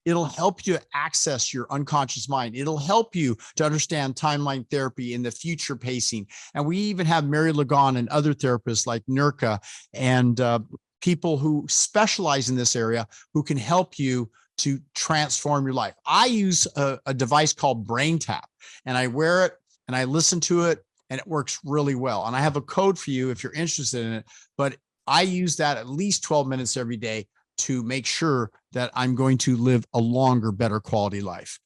It'll help you access your unconscious mind. It'll help you to understand timeline therapy and the future pacing. And we even have Mary Lagon and other therapists like Nurka and people who specialize in this area who can help you to transform your life. I use a device called Brain Tap, and I wear it and I listen to it, and it works really well. And I have a code for you if you're interested in it, but I use that at least 12 minutes every day to make sure that I'm going to live a longer, better quality life.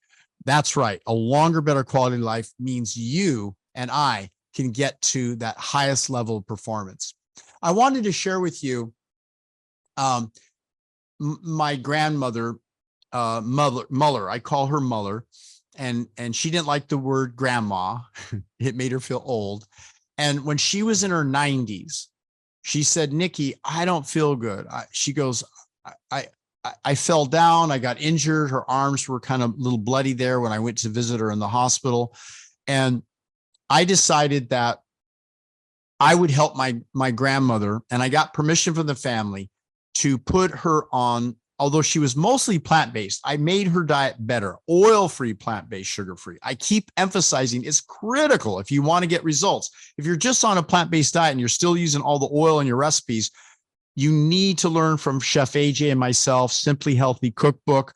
That's right. A longer, better quality life means you and I can get to that highest level of performance. I wanted to share with you my grandmother, Muller. I call her Muller. And she didn't like the word grandma. It made her feel old. And when she was in her 90s, she said, Nikki, I don't feel good. She goes, I fell down. I got injured. Her arms were kind of a little bloody there when I went to visit her in the hospital. And I decided that I would help my grandmother. And I got permission from the family to put her on, although she was mostly plant-based, I made her diet better, oil-free, plant-based, sugar-free. I keep emphasizing it's critical if you want to get results. If you're just on a plant-based diet and you're still using all the oil in your recipes, you need to learn from Chef AJ and myself, Simply Healthy Cookbook,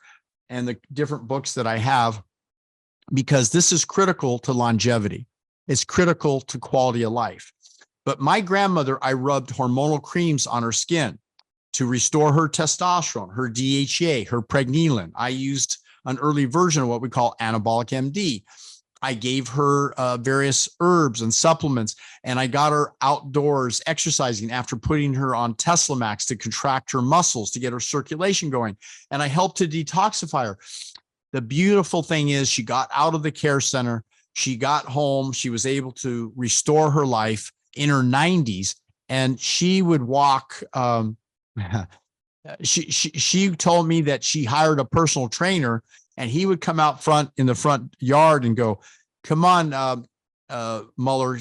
and the different books that I have, because this is critical to longevity. It's critical to quality of life. But my grandmother, I rubbed hormonal creams on her skin to restore her testosterone, her DHEA, her pregnenolone. I used an early version of what we call anabolic MD. I gave her various herbs and supplements, and I got her outdoors exercising after putting her on Tesla Max to contract her muscles, to get her circulation going. And I helped to detoxify her. The beautiful thing is she got out of the care center. She got home. She was able to restore her life in her 90s, and she would walk. She told me that she hired a personal trainer, and he would come out front in the front yard and go, come on, Muller,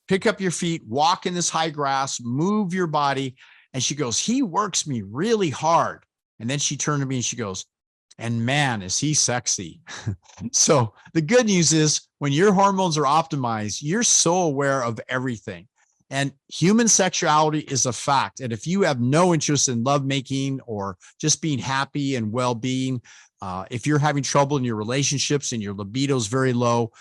pick up your feet, walk in this high grass, move your body. And she goes, he works me really hard. And then she turned to me and she goes, and man, is he sexy. So the good news is when your hormones are optimized, you're so aware of everything. And human sexuality is a fact. And if you have no interest in lovemaking or just being happy and well-being, if you're having trouble in your relationships and your libido is very low,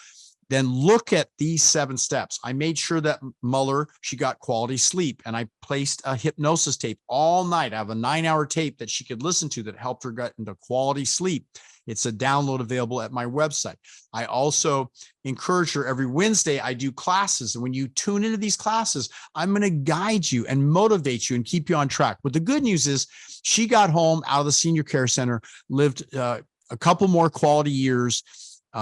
then look at these 7 steps. I made sure that Muller, she got quality sleep, and I placed a hypnosis tape all night. I have a 9-hour tape that she could listen to that helped her get into quality sleep. It's a download available at my website. I also encourage her every Wednesday. I do classes. And when you tune into these classes, I'm going to guide you and motivate you and keep you on track. But the good news is she got home out of the senior care center, lived a couple more quality years.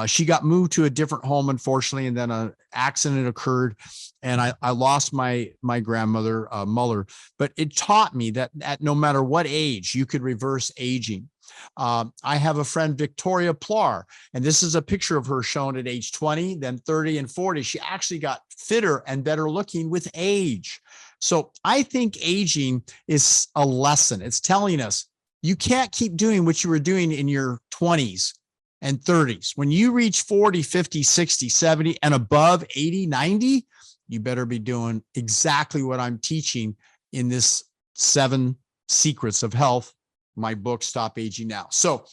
She got moved to a different home, unfortunately, and then an accident occurred, and I lost my grandmother, Muller. But it taught me that at no matter what age, you could reverse aging. I have a friend, Victoria Plar, and this is a picture of her shown at age 20, then 30 and 40. She actually got fitter and better looking with age. So I think aging is a lesson. It's telling us you can't keep doing what you were doing in your 20s and 30s. When you reach 40, 50, 60, 70, and above 80, 90, you better be doing exactly what I'm teaching in this 7 Secrets of Health, my book, Stop Aging Now. So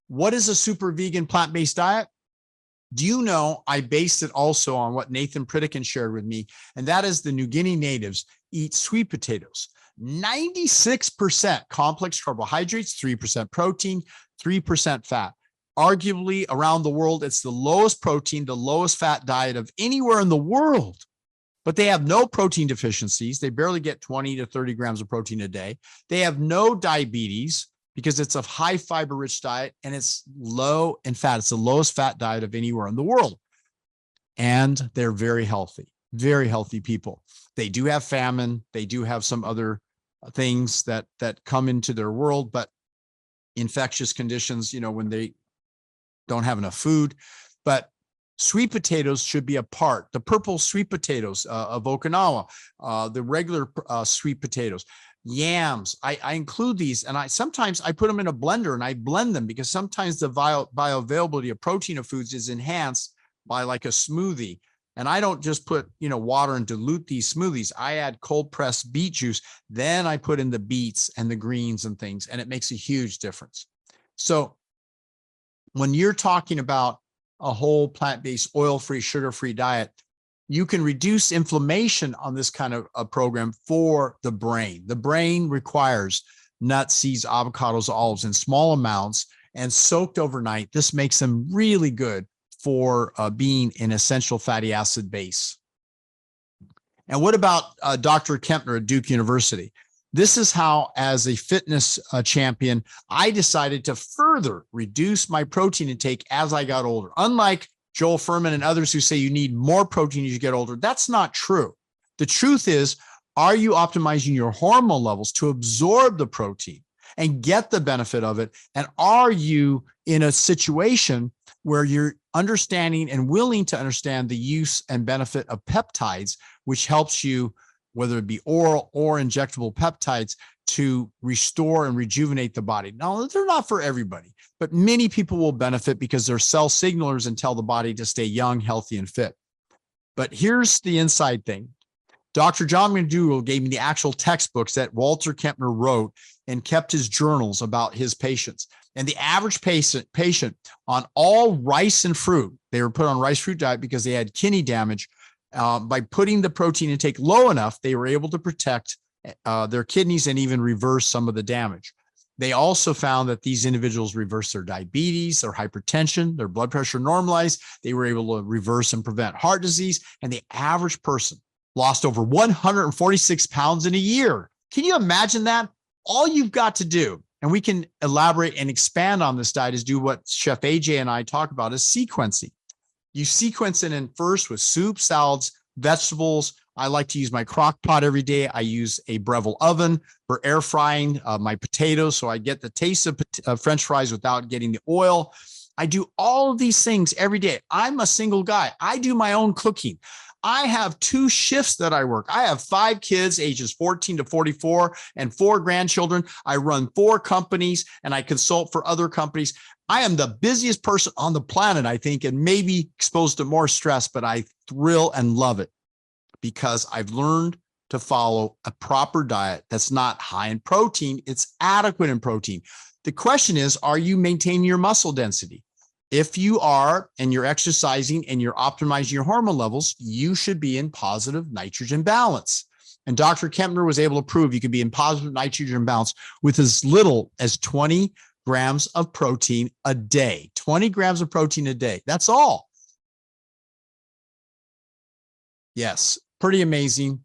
what is a super vegan plant-based diet? Do you know I based it also on what Nathan Pritikin shared with me, and that is the New Guinea natives eat sweet potatoes. 96% complex carbohydrates, 3% protein, 3% fat. Arguably around the world, it's the lowest protein, the lowest fat diet of anywhere in the world. But they have no protein deficiencies. They barely get 20 to 30 grams of protein a day. They have no diabetes because it's a high fiber rich diet, and it's low in fat. It's the lowest fat diet of anywhere in the world. And they're very healthy people. They do have famine. They do have some other things that come into their world, but infectious conditions, when they don't have enough food. But sweet potatoes should be a part. The purple sweet potatoes of Okinawa, the regular sweet potatoes. yams. I include these, and sometimes I put them in a blender and I blend them, because sometimes the bioavailability of protein of foods is enhanced by like a smoothie. And I don't just put, water and dilute these smoothies. I add cold pressed beet juice. Then I put in the beets and the greens and things, and it makes a huge difference. So when you're talking about a whole plant-based, oil-free, sugar-free diet, you can reduce inflammation on this kind of a program for the brain. The brain requires nuts, seeds, avocados, olives in small amounts and soaked overnight. This makes them really good for being an essential fatty acid base. And what about Dr. Kempner at Duke University? This is how, as a fitness champion, I decided to further reduce my protein intake as I got older. Unlike Joel Fuhrman and others who say you need more protein as you get older, that's not true. The truth is, are you optimizing your hormone levels to absorb the protein and get the benefit of it? And are you in a situation where you're understanding and willing to understand the use and benefit of peptides, which helps you, whether it be oral or injectable peptides, to restore and rejuvenate the body? Now, they're not for everybody, but many people will benefit because they're cell signalers and tell the body to stay young, healthy, and fit. But here's the inside thing. Dr. John McDougall gave me the actual textbooks that Walter Kempner wrote and kept his journals about his patients. And the average patient on all rice and fruit, they were put on rice fruit diet because they had kidney damage. By putting the protein intake low enough, they were able to protect their kidneys and even reverse some of the damage. They also found that these individuals reversed their diabetes, their hypertension, their blood pressure normalized. They were able to reverse and prevent heart disease. And the average person lost over 146 pounds in a year. Can you imagine that? All you've got to do, and we can elaborate and expand on this diet, is do what Chef AJ and I talk about, is sequencing. You sequence it in first with soup, salads, vegetables. I like to use my crock pot every day. I use a Breville oven for air frying my potatoes, so I get the taste of French fries without getting the oil. I do all of these things every day. I'm a single guy. I do my own cooking. I have 2 shifts that I work. I have 5 kids, ages 14 to 44, and 4 grandchildren. I run 4 companies, and I consult for other companies. I am the busiest person on the planet, I think, and maybe exposed to more stress, but I thrill and love it because I've learned to follow a proper diet that's not high in protein. It's adequate in protein. The question is, are you maintaining your muscle density? If you are, and you're exercising and you're optimizing your hormone levels, you should be in positive nitrogen balance. And Dr. Kempner was able to prove you could be in positive nitrogen balance with as little as 20 grams of protein a day. 20 grams of protein a day. That's all. Yes, pretty amazing.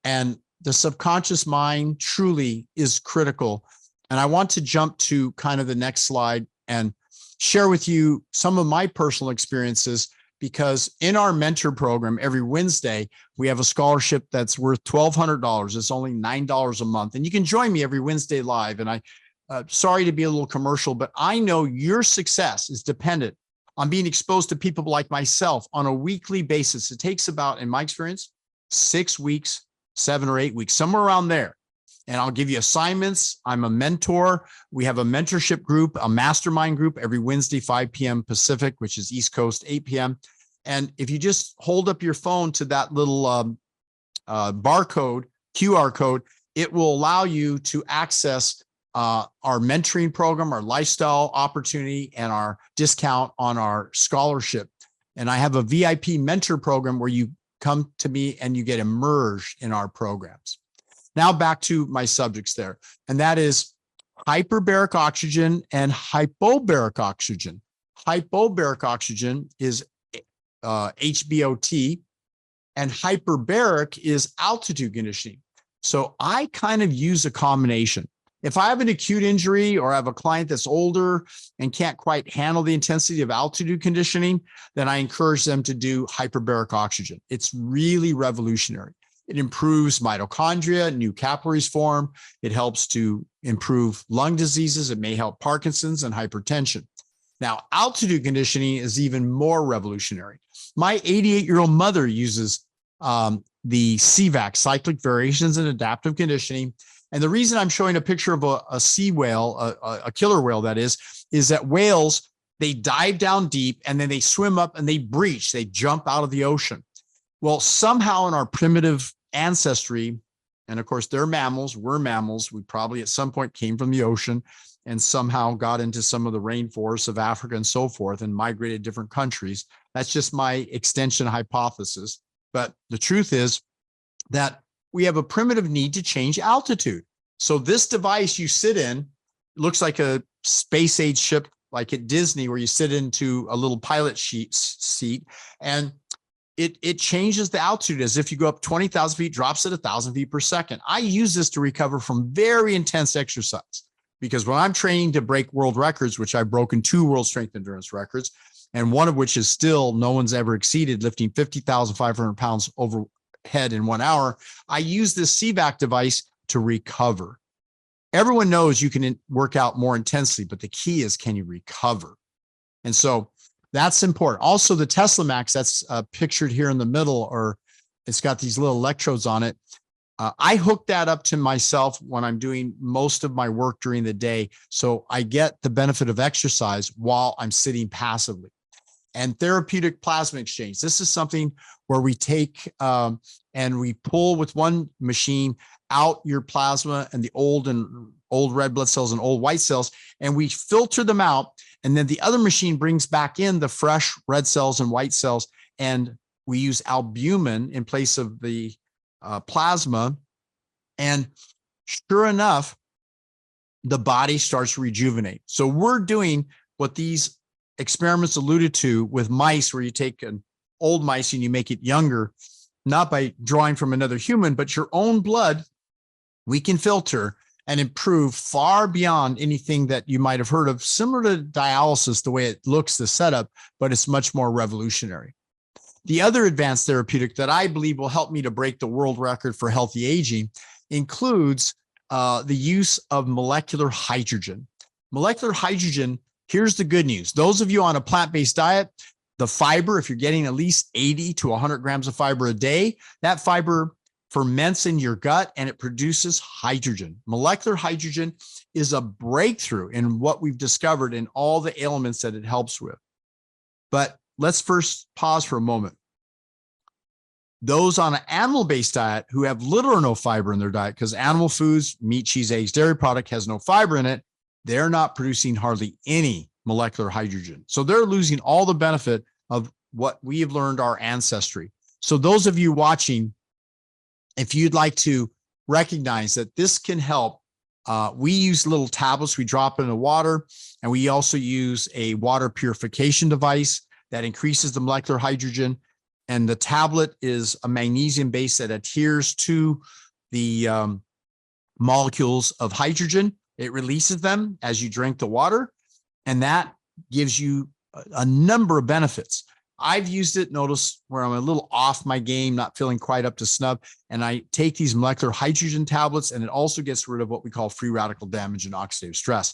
And the subconscious mind truly is critical. And I want to jump to kind of the next slide and share with you some of my personal experiences, because in our mentor program, every Wednesday, we have a scholarship that's worth $1,200. It's only $9 a month. And you can join me every Wednesday live. And sorry to be a little commercial, but I know your success is dependent on being exposed to people like myself on a weekly basis. It takes about, in my experience, 6 weeks, 7 or 8 weeks, somewhere around there. And I'll give you assignments. I'm a mentor. We have a mentorship group, a mastermind group every Wednesday, 5 p.m. Pacific, which is East Coast, 8 p.m. And if you just hold up your phone to that little barcode, QR code, it will allow you to access our mentoring program, our lifestyle opportunity, and our discount on our scholarship. And I have a VIP mentor program where you come to me and you get immersed in our programs. Now back to my subjects there, and that is hyperbaric oxygen and hypobaric oxygen. Hypobaric oxygen is HBOT, and hyperbaric is altitude conditioning. So I kind of use a combination. If I have an acute injury or I have a client that's older and can't quite handle the intensity of altitude conditioning, then I encourage them to do hyperbaric oxygen. It's really revolutionary. It improves mitochondria, new capillaries form. It helps to improve lung diseases. It may help Parkinson's and hypertension. Now, altitude conditioning is even more revolutionary. My 88-year-old mother uses the CVAC, cyclic variations in adaptive conditioning, And the reason I'm showing a picture of a sea whale, a killer whale that is that whales, they dive down deep and then they swim up and they breach, they jump out of the ocean. Well, somehow in our primitive ancestry, and of course they're mammals, we're mammals, we probably at some point came from the ocean and somehow got into some of the rainforests of Africa and so forth and migrated to different countries. That's just my extension hypothesis. But the truth is that we have a primitive need to change altitude. So this device you sit in looks like a space age ship, like at Disney, where you sit into a little pilot seat, and it changes the altitude as if you go up 20,000 feet, drops at 1,000 feet per second. I use this to recover from very intense exercise, because when I'm training to break world records, which I've broken 2 world strength endurance records, and one of which is still no one's ever exceeded, lifting 50,500 pounds overhead in 1 hour, I use this CVAC device to recover. Everyone knows you can work out more intensely, but the key is, can you recover? And so that's important. Also, the Tesla Max that's pictured here in the middle, or it's got these little electrodes on it. I hook that up to myself when I'm doing most of my work during the day, so I get the benefit of exercise while I'm sitting passively. And therapeutic plasma exchange. This is something where we take and we pull with one machine out your plasma and the old red blood cells and old white cells, and we filter them out. And then the other machine brings back in the fresh red cells and white cells, and we use albumin in place of the plasma. And sure enough, the body starts to rejuvenate. So we're doing what these experiments alluded to with mice, where you take an old mice and you make it younger, not by drawing from another human, but your own blood. We can filter and improve far beyond anything that you might have heard of, similar to dialysis, the way it looks, the setup, but it's much more revolutionary. The other advanced therapeutic that I believe will help me to break the world record for healthy aging includes the use of molecular hydrogen. Molecular hydrogen, here's the good news. Those of you on a plant-based diet, the fiber, if you're getting at least 80 to 100 grams of fiber a day, that fiber ferments in your gut and it produces hydrogen. Molecular hydrogen is a breakthrough in what we've discovered in all the ailments that it helps with. But let's first pause for a moment. Those on an animal-based diet who have little or no fiber in their diet, because animal foods, meat, cheese, eggs, dairy product has no fiber in it, they're not producing hardly any molecular hydrogen. So they're losing all the benefit of what we have learned, our ancestry. So those of you watching, if you'd like to recognize that this can help, we use little tablets, we drop it in the water, and we also use a water purification device that increases the molecular hydrogen. And the tablet is a magnesium base that adheres to the molecules of hydrogen. It releases them as you drink the water, and that gives you a number of benefits. I've used it, notice where I'm a little off my game, not feeling quite up to snuff, and I take these molecular hydrogen tablets, and it also gets rid of what we call free radical damage and oxidative stress.